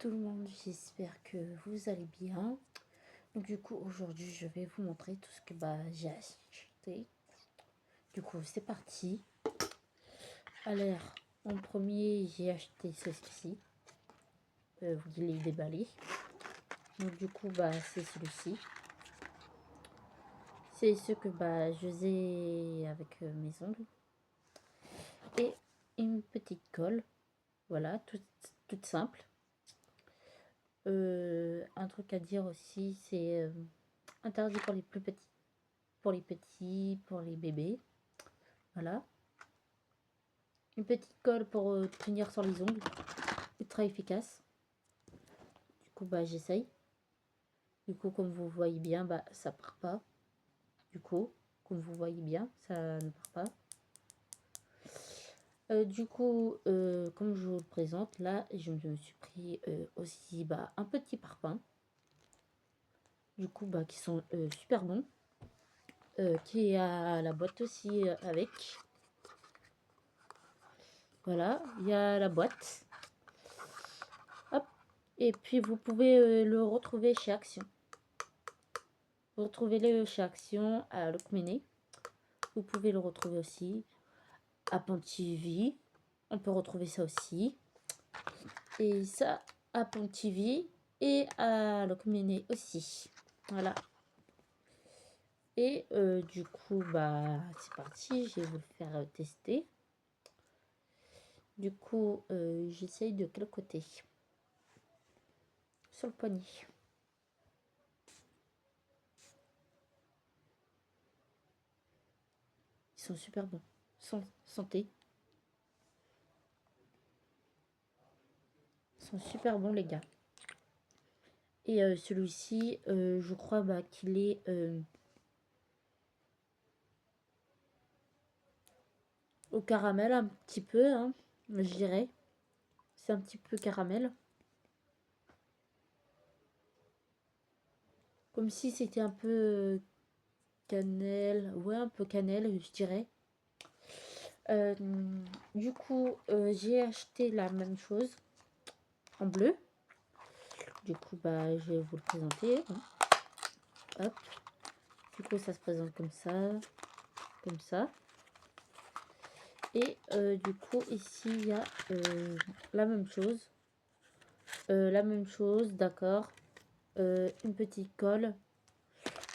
tout le monde, j'espère que vous allez bien. Donc du coup aujourd'hui je vais vous montrer tout ce que j'ai acheté. Du coup c'est parti. Alors en premier j'ai acheté ceci. Vous l'ai déballé. Donc du coup c'est celui-ci. C'est ce que je faisais avec mes ongles. Et une petite colle. Voilà, toute simple. Un truc à dire aussi, c'est interdit pour les plus petits, pour les bébés. Voilà. Une petite colle pour tenir sur les ongles. Ultra efficace. Du coup, j'essaye. Du coup, comme vous voyez bien, ça part pas. Du coup, comme vous voyez bien, ça ne part pas. Du coup, comme je vous le présente, là, je me suis pris aussi un petit parfum. Du coup, qui sont super bons. Qui a la boîte aussi avec. Voilà, il y a la boîte. Hop. Et puis vous pouvez le retrouver chez Action. Vous retrouvez-le chez Action à Locminé. Vous pouvez le retrouver aussi à Pontivy. On peut retrouver ça aussi. Et ça à Pontivy et à Locminé aussi. Voilà. Et du coup, c'est parti. Je vais vous le faire tester. Du coup, j'essaye de quel côté? Sur le poignet. Ils sont super bons. Santé. Ils sont super bons, les gars. Et celui-ci, je crois qu'il est au caramel un petit peu, hein, je dirais. C'est un petit peu caramel. Comme si c'était un peu cannelle. Ouais, un peu cannelle, je dirais. Du coup, j'ai acheté la même chose en bleu. Du coup, je vais vous le présenter. Hein. Hop. Du coup, ça se présente comme ça. Comme ça. Et du coup, ici, il y a la même chose. D'accord. Une petite colle.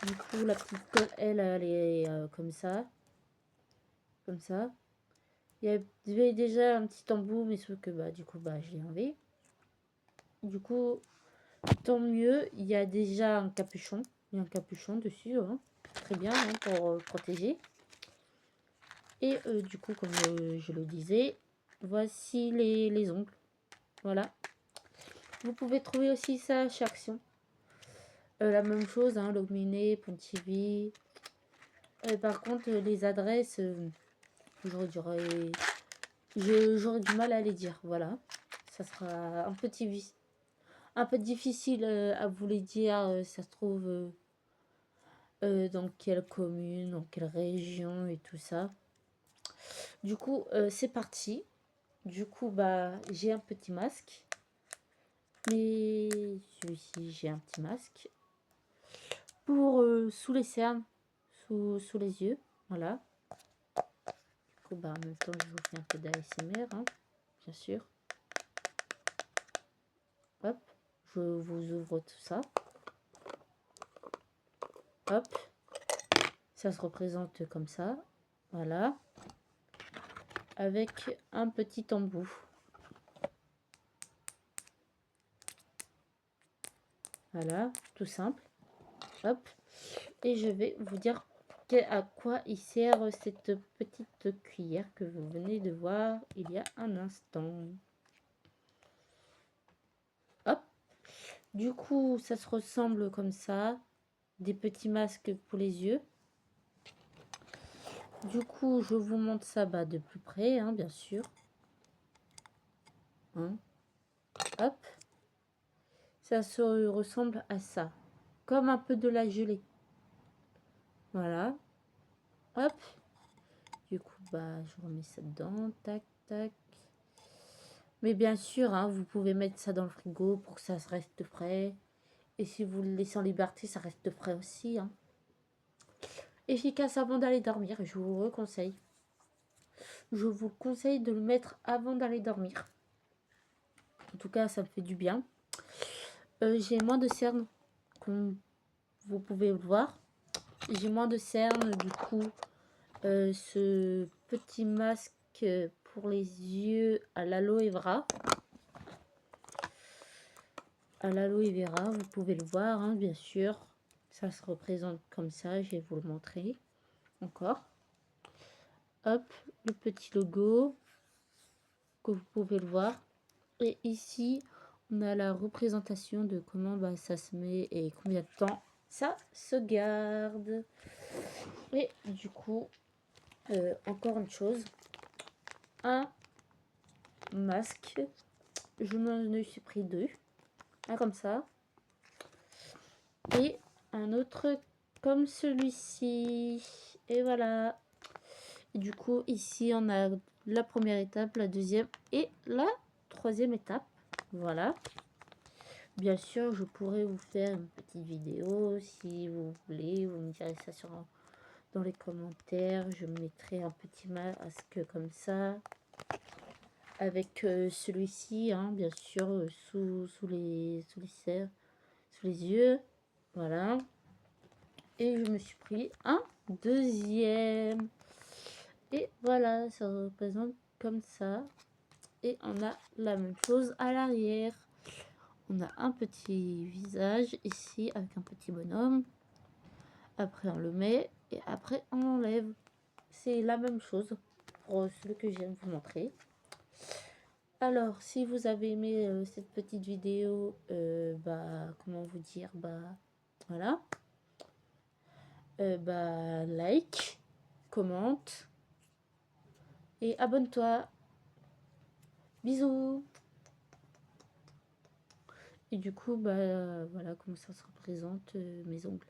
Du coup, la petite colle, elle est comme ça. Comme ça. Il y avait déjà un petit embout, mais sauf que du coup, je l'ai enlevé. Du coup, tant mieux. Il y a déjà un capuchon. Il y a un capuchon dessus. Hein. Très bien hein, pour protéger. Et du coup, comme je le disais, voici les ongles. Voilà. Vous pouvez trouver aussi ça chez Action. La même chose, hein, Logminé, Pontivy. Par contre, les adresses, j'aurais du mal à les dire. Voilà. Ça sera un peu difficile à vous les dire. Ça se trouve dans quelle commune, dans quelle région et tout ça. Du coup, c'est parti. Du coup, j'ai un petit masque. Mais celui-ci, j'ai un petit masque. Pour sous les cernes, sous les yeux. Voilà. Du coup, en même temps, je vous fais un peu d'ASMR, hein, bien sûr. Hop. Je vous ouvre tout ça. Hop. Ça se représente comme ça. Voilà. Avec un petit embout. Voilà, tout simple. Hop. Et je vais vous dire à quoi il sert cette petite cuillère que vous venez de voir il y a un instant. Hop. Du coup, ça se ressemble comme ça. Des petits masques pour les yeux. Du coup, je vous montre ça de plus près, hein, bien sûr. Hein. Hop. Ça se ressemble à ça. Comme un peu de la gelée. Voilà. Hop. Du coup, je remets ça dedans. Tac, tac. Mais bien sûr, hein, vous pouvez mettre ça dans le frigo pour que ça reste frais. Et si vous le laissez en liberté, ça reste frais aussi, hein. Efficace avant d'aller dormir, je vous le conseille. Je vous conseille de le mettre avant d'aller dormir. En tout cas, ça me fait du bien. J'ai moins de cernes, comme vous pouvez le voir. J'ai moins de cernes, du coup, ce petit masque pour les yeux à l'aloe vera. À l'aloe vera, vous pouvez le voir, hein, bien sûr. Ça se représente comme ça, je vais vous le montrer encore. Hop, le petit logo, que vous pouvez le voir. Et ici, on a la représentation de comment ça se met et combien de temps ça se garde. Et du coup, encore une chose, un masque. Je m'en suis pris deux. Un comme ça. Et un autre comme celui-ci. Et voilà. Et du coup, ici, on a la première étape, la deuxième et la troisième étape. Voilà. Bien sûr, je pourrais vous faire une petite vidéo si vous voulez. Vous me direz ça dans les commentaires. Je mettrai un petit masque comme ça. Avec celui-ci, hein, bien sûr, sous les yeux. Voilà. Et je me suis pris un deuxième. Et voilà, ça représente comme ça. Et on a la même chose à l'arrière. On a un petit visage ici avec un petit bonhomme. Après on le met et après on l'enlève. C'est la même chose pour celui que je viens de vous montrer. Alors si vous avez aimé cette petite vidéo, comment vous dire, voilà. Like, commente et abonne-toi. Bisous. Et du coup, voilà comment ça se représente mes ongles.